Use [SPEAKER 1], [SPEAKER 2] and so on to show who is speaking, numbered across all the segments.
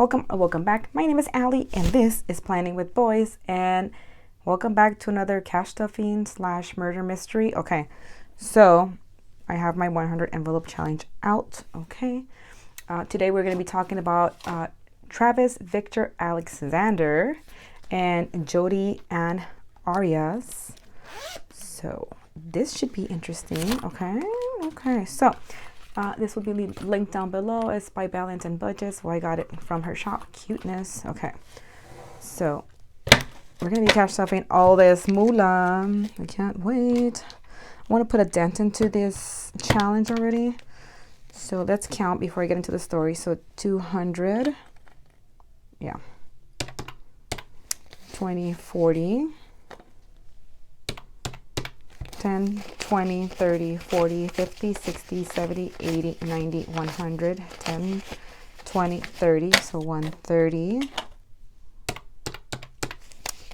[SPEAKER 1] Welcome back. My name is Allie, and this is Planning with Boys. And welcome back to another cash stuffing / murder mystery. Okay, so I have my 100 envelope challenge out. Okay, today we're going to be talking about Travis Victor Alexander and Jodi and Arias. So this should be interesting. Okay. So this will be linked down below. It's by Balance and Budgets. Well, I got it from her shop. Cuteness. Okay. So we're going to be cash stuffing all this moolah. I can't wait. I want to put a dent into this challenge already. So let's count before I get into the story. So 200. Yeah. 20, 40. 10, 20, 30, 40, 50, 60, 70, 80, 90, 100, 10, 20, 30, so 130,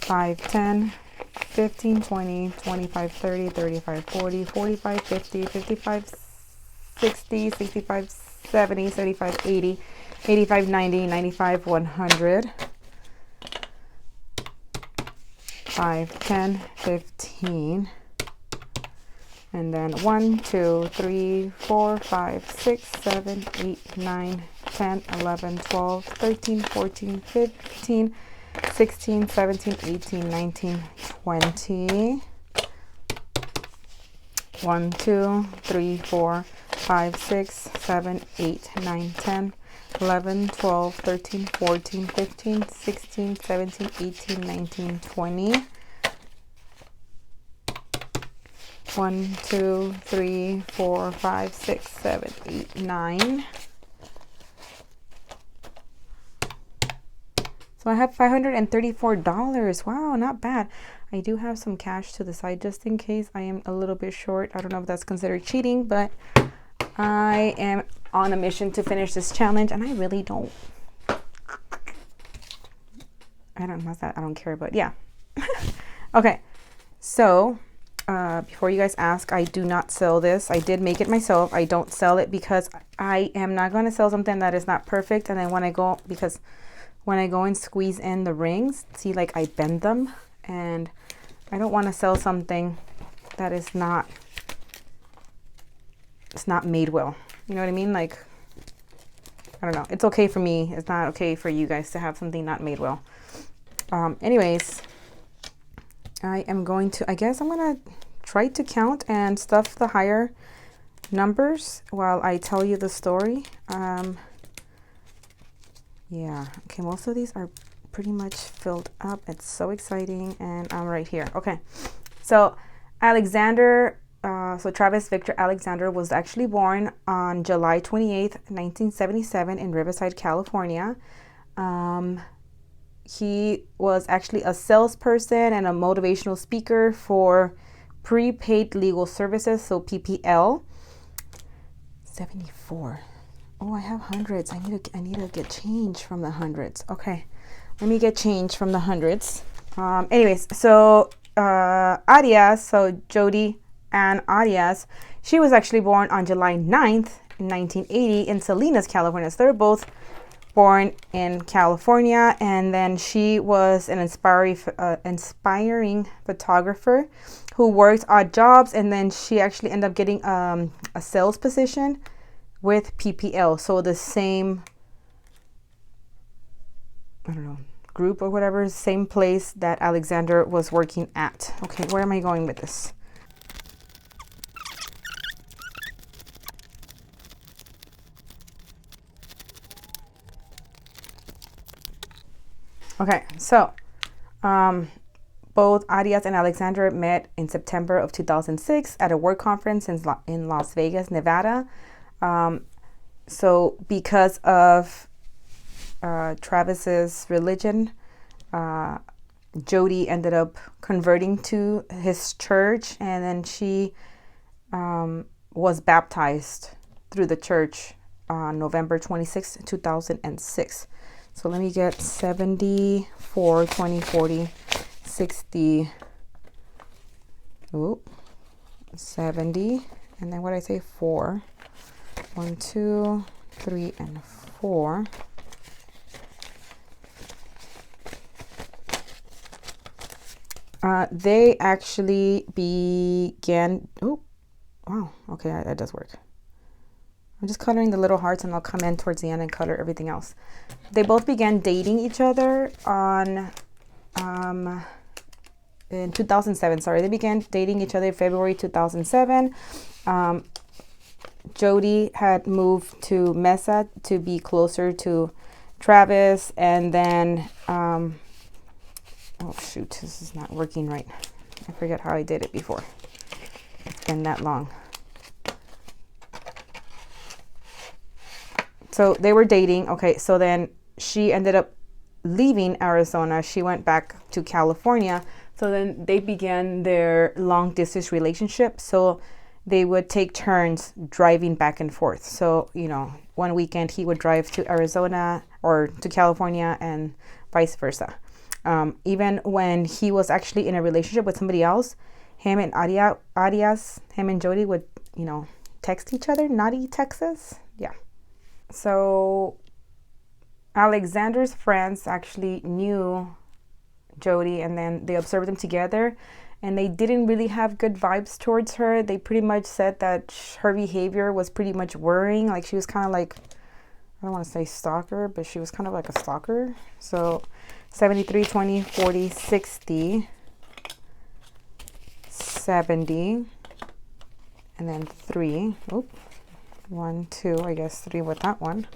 [SPEAKER 1] 5, 10, 15, 20, 25, 30, 35, 40, 45, 50, 55, 60, 65, 70, 75, 80, 85, 90, 95, 100, 5, 10, 15, and then 1, 2, 3, 4, 5, 6, 7, 8, 9, 10, 11, 12, 13, 14, 15, 16, 17, 18, 19, 20. 1, 2, 3, 4, 5, 6, 7, 8, 9, 10, 11, 12, 13, 14, 15, 16, 17, 18, 19, 20. 1, 2, 3, 4, 5, 6, 7, 8, 9. So I have $534. Wow, not bad. I do have some cash to the side just in case I am a little bit short. I don't know if that's considered cheating, but I am on a mission to finish this challenge, and I really don't. I don't care, but yeah. Okay, so before you guys ask, I do not sell this. I did make it myself. I don't sell it because I am not going to sell something that is not perfect. And then when I go and squeeze in the rings, see, like I bend them, and I don't want to sell something that is not, it's not made well. You know what I mean? Like, I don't know. It's okay for me. It's not okay for you guys to have something not made well. Anyways, I guess I'm going to try to count and stuff the higher numbers while I tell you the story. Yeah, okay, most of these are pretty much filled up. It's so exciting, and I'm right here. Okay, so Travis Victor Alexander was actually born on July 28th, 1977 in Riverside, California. He was actually a salesperson and a motivational speaker for prepaid legal services, so PPL. 74. Oh, I have hundreds. I need to get change from the hundreds. Okay, let me get change from the hundreds. Anyways, so Arias, so Jodi and Arias, she was actually born on July 9th, 1980 in Salinas, California. So they're both born in California, and then she was an inspiring photographer who worked odd jobs, and then she actually ended up getting a sales position with PPL, so the same, I don't know, group or whatever, same place that Alexander was working at. Okay, where am I going with this? Okay, so both Arias and Alexander met in September of 2006 at a work conference in Las Vegas, Nevada. So because of Travis's religion, Jodi ended up converting to his church, and then she was baptized through the church on November 26, 2006. So let me get 74, 20, 40, 60, 70, and then what did I say? 4. 1, 2, 3, and 4. They actually began. Oh, wow. Okay, that does work. I'm just coloring the little hearts, and I'll come in towards the end and color everything else. They both began dating each other on in 2007. Sorry, they began dating each other in February 2007. Jodi had moved to Mesa to be closer to Travis, and then oh shoot, this is not working right. I forget how I did it before. It's been that long. So they were dating. Okay, so then she ended up leaving Arizona. She went back to California. So then they began their long distance relationship. So they would take turns driving back and forth. So, you know, one weekend he would drive to Arizona or to California and vice versa. Even when he was actually in a relationship with somebody else, him and Arias, him and Jodi would, you know, text each other, naughty texts. Yeah. So Alexander's friends actually knew Jodi, and then they observed them together, and they didn't really have good vibes towards her. They pretty much said that her behavior was pretty much worrying. Like she was kind of like, I don't want to say stalker, but she was kind of like a stalker. So 73, 20, 40, 60, 70, and then 3. Oop. 1, 2, I guess 3 with that one.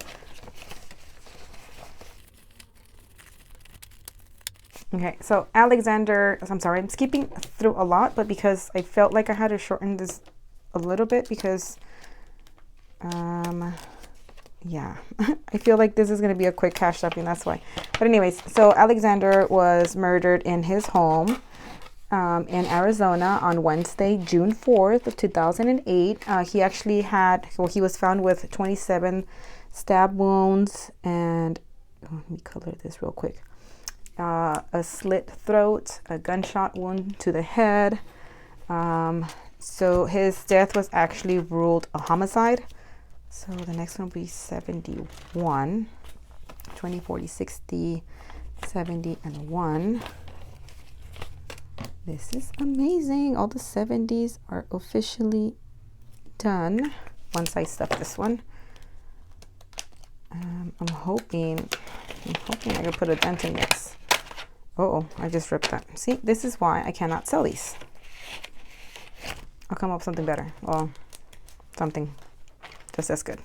[SPEAKER 1] Okay, so Alexander, I'm sorry, I'm skipping through a lot, but because I felt like I had to shorten this a little bit because, yeah, I feel like this is going to be a quick cash stuffing, that's why. But anyways, so Alexander was murdered in his home in Arizona on Wednesday, June 4th of 2008. He actually had, well, he was found with 27 stab wounds and, let me color this real quick. A slit throat, a gunshot wound to the head. So his death was actually ruled a homicide. So the next one will be 71, 20, 40, 60, 70, and 1. This is amazing. All the 70s are officially done once I stuff this one. I'm hoping I can put a dent in this. Oh, I just ripped that. See, this is why I cannot sell these. I'll come up with something better. Well, something just as good.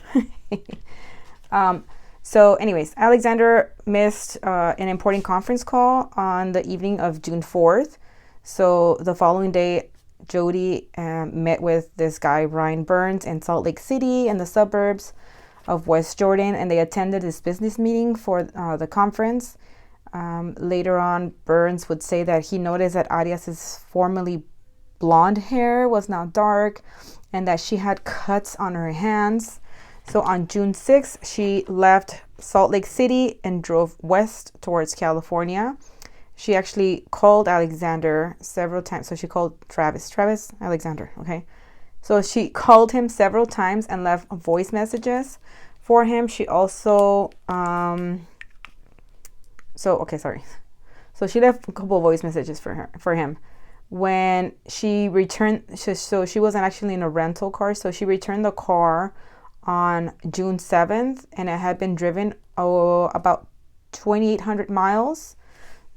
[SPEAKER 1] So anyways, Alexander missed an important conference call on the evening of June 4th. So the following day, Jodi met with this guy, Ryan Burns, in Salt Lake City in the suburbs of West Jordan, and they attended this business meeting for the conference. Later on, Burns would say that he noticed that Arias's formerly blonde hair was now dark and that she had cuts on her hands. So on June 6th, she left Salt Lake City and drove west towards California. She actually called Alexander several times. So she called Travis, Alexander, okay? So she called him several times and left voice messages for him. She also, So she left a couple of voice messages for him. When she returned, so she wasn't actually in a rental car. So she returned the car on June 7th, and it had been driven about 2,800 miles.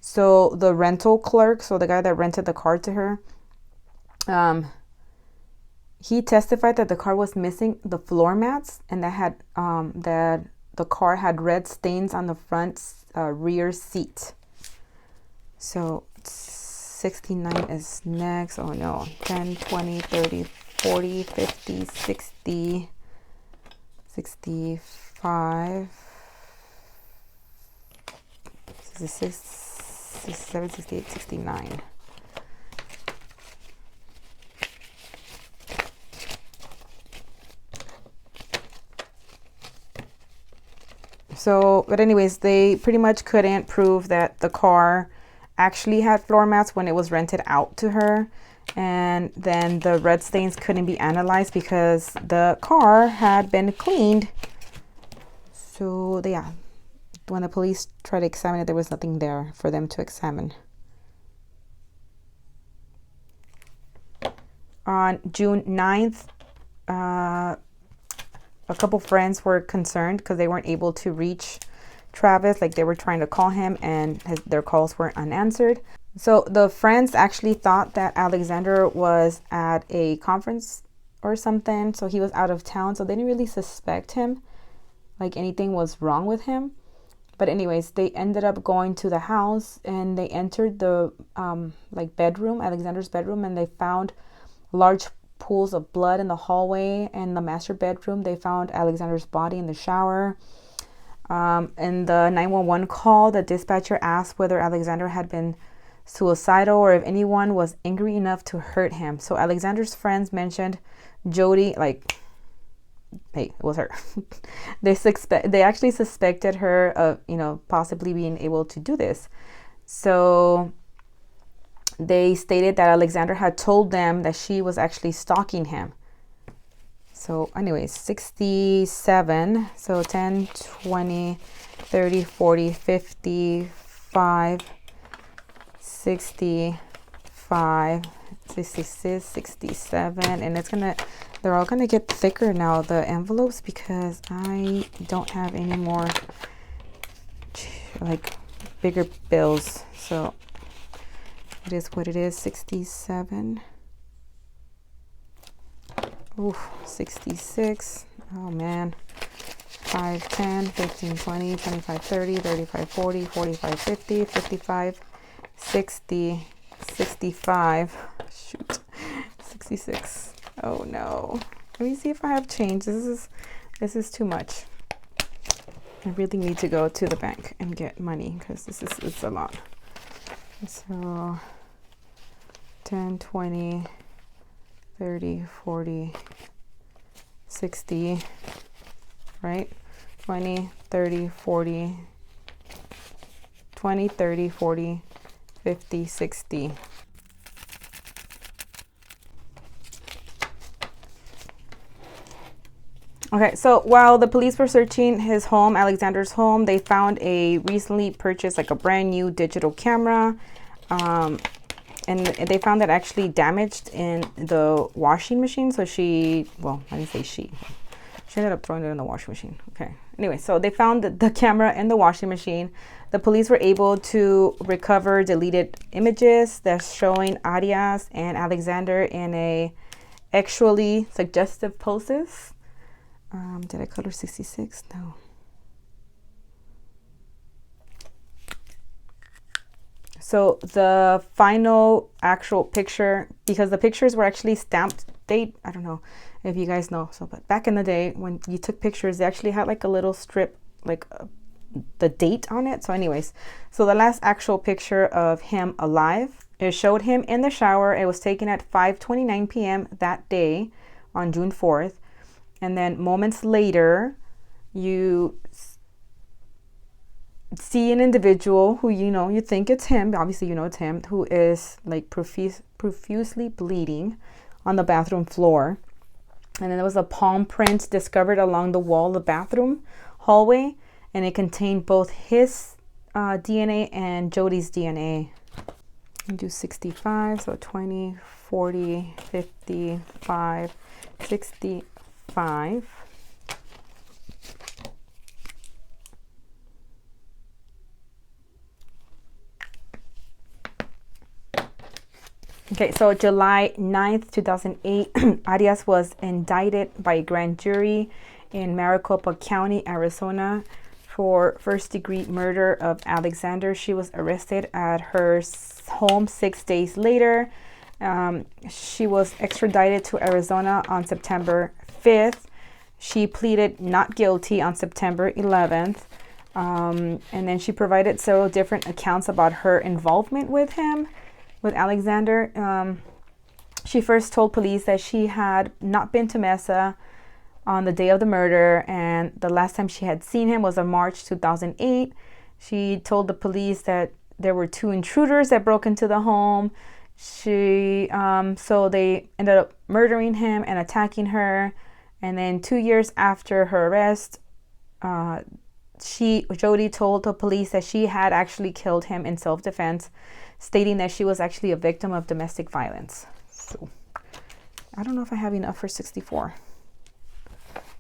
[SPEAKER 1] So the rental clerk, so the guy that rented the car to her, he testified that the car was missing the floor mats, and that the car had red stains on the front rear seat. So 69 is next. Oh no. 10, 20, 30, 40, 50, 60, 65, 66, 67, 68, 69. So, but anyways, they pretty much couldn't prove that the car actually had floor mats when it was rented out to her. And then the red stains couldn't be analyzed because the car had been cleaned. So, yeah, when the police tried to examine it, there was nothing there for them to examine. On June 9th, a couple friends were concerned because they weren't able to reach Travis. Like, they were trying to call him and their calls weren't unanswered. So the friends actually thought that Alexander was at a conference or something. So he was out of town. So they didn't really suspect him, like anything was wrong with him. But anyways, they ended up going to the house and they entered the like bedroom, Alexander's bedroom, and they found large pools of blood in the hallway. And the master bedroom, they found Alexander's body in the shower. In the 911 call, the dispatcher asked whether Alexander had been suicidal or if anyone was angry enough to hurt him. So Alexander's friends mentioned Jodi, like, hey, it was her. They actually suspected her of, possibly being able to do this. So they stated that Alexander had told them that she was actually stalking him. So anyways, 67, so 10, 20, 30, 40, 55, 65, 66, 67, and they're all gonna get thicker now, the envelopes, because I don't have any more like bigger bills. So it is what it is. 67. Ooh, 66. Oh man. 5, 10, 15, 20, 25, 30, 35, 40, 45, 50, 55, 60, 65. Shoot. 66. Oh no. Let me see if I have change. This is too much. I really need to go to the bank and get money because it's a lot. So 10, 20, 30, 40, 60, right? 20, 30, 40, 20, 30, 40, 50, 60. Okay, so while the police were searching his home, Alexander's home, they found a recently purchased, like a brand new digital camera. And they found it actually damaged in the washing machine. So she ended up throwing it in the washing machine. Okay. Anyway, so they found the camera in the washing machine. The police were able to recover deleted images that's showing Arias and Alexander in a actually suggestive poses. Did I color 66? No. So the final actual picture, because the pictures were actually stamped date, I don't know if you guys know, so but back in the day when you took pictures, they actually had like a little strip, like the date on it. So anyways, so the last actual picture of him alive, it showed him in the shower. It was taken at 5:29 p.m. that day on June 4th. And then moments later, you see an individual who, you think it's him, obviously it's him, who is like profusely bleeding on the bathroom floor. And then there was a palm print discovered along the wall of the bathroom hallway, and it contained both his DNA and Jodi's DNA. I'll do 65, so 20, 40, 55, 65. Okay, so July 9th, 2008, Arias was indicted by a grand jury in Maricopa County, Arizona, for first-degree murder of Alexander. She was arrested at her home 6 days later. She was extradited to Arizona on September 5th. She pleaded not guilty on September 11th. And then she provided several different accounts about her involvement with Alexander. She first told police that she had not been to Mesa on the day of the murder, and the last time she had seen him was in March 2008. She told the police that there were 2 intruders that broke into the home. So they ended up murdering him and attacking her. And then 2 years after her arrest, Jodi told the police that she had actually killed him in self-defense, stating that she was actually a victim of domestic violence. So I don't know if I have enough for 64.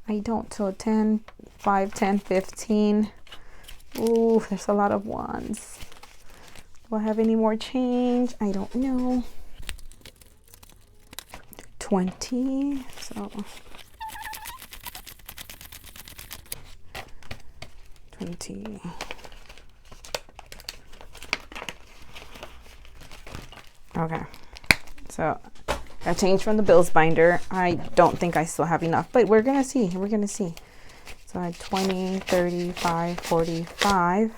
[SPEAKER 1] I don't. So 10, 5, 10, 15. Ooh, there's a lot of ones. Do I have any more change? I don't know. 20. So 20. Okay. So I changed from the bills binder. I don't think I still have enough, but we're gonna see. We're gonna see. So I had 20, 35, 45,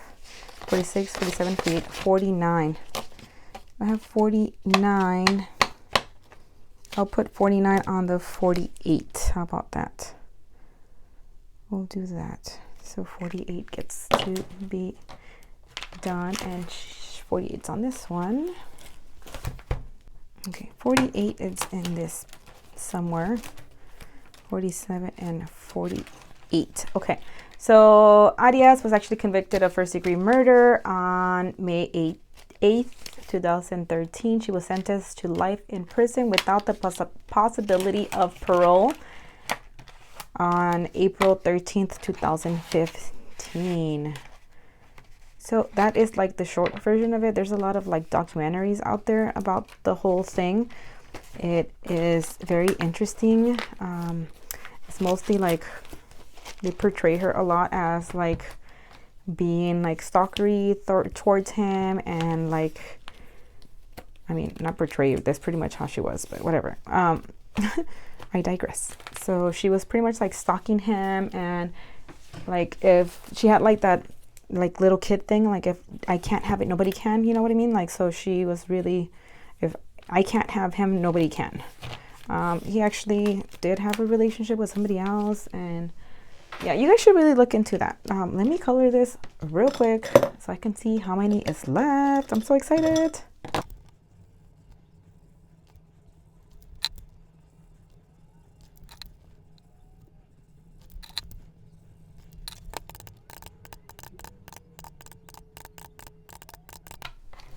[SPEAKER 1] 46, 47, 48, 49. I have 49. I'll put 49 on the 48. How about that? We'll do that. So 48 gets to be done, and 48's on this one. Okay, 48 is in this somewhere. 47 and 48. Okay, so Arias was actually convicted of first-degree murder on May 8th, 2013. She was sentenced to life in prison without the possibility of parole on April 13th, 2015. So that is like the short version of it. There's a lot of like documentaries out there about the whole thing. It is very interesting. It's mostly like they portray her a lot as like being like stalkery towards him, and like, I mean, not portray, that's pretty much how she was, but whatever. I digress. So she was pretty much like stalking him, and like if she had like that like little kid thing, like if I can't have it, nobody can, you know what I mean? Like, so she was really, if I can't have him, nobody can. He actually did have a relationship with somebody else, and yeah, you guys should really look into that. Let me color this real quick so I can see how many is left. I'm so excited.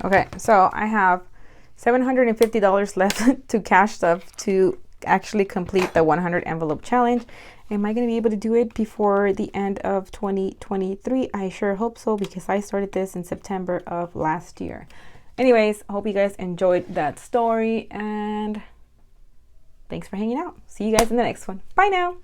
[SPEAKER 1] Okay, so I have $750 left to cash stuff to actually complete the 100 envelope challenge. Am I going to be able to do it before the end of 2023? I sure hope so, because I started this in September of last year. Anyways, I hope you guys enjoyed that story, and thanks for hanging out. See you guys in the next one. Bye now.